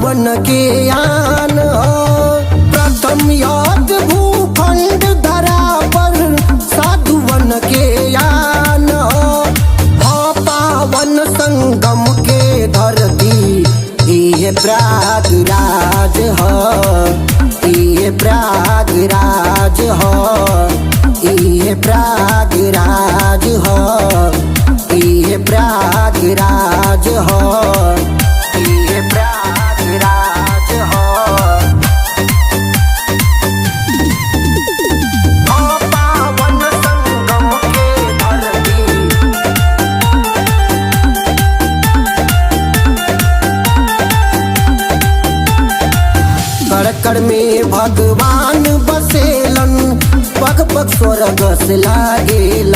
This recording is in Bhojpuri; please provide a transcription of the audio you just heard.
साधुवन के आन प्रथम याद भूखंड धरा पर साधुवन के आन पावन संगम के धरती ये प्रयागराज ये प्रयागराज ये प्रयागराज ये प्रयागराज ये प्रयागराज पावन संगम के धरती कड़ में भगवान बसेलन पग पग स्वर्ग से लागेला।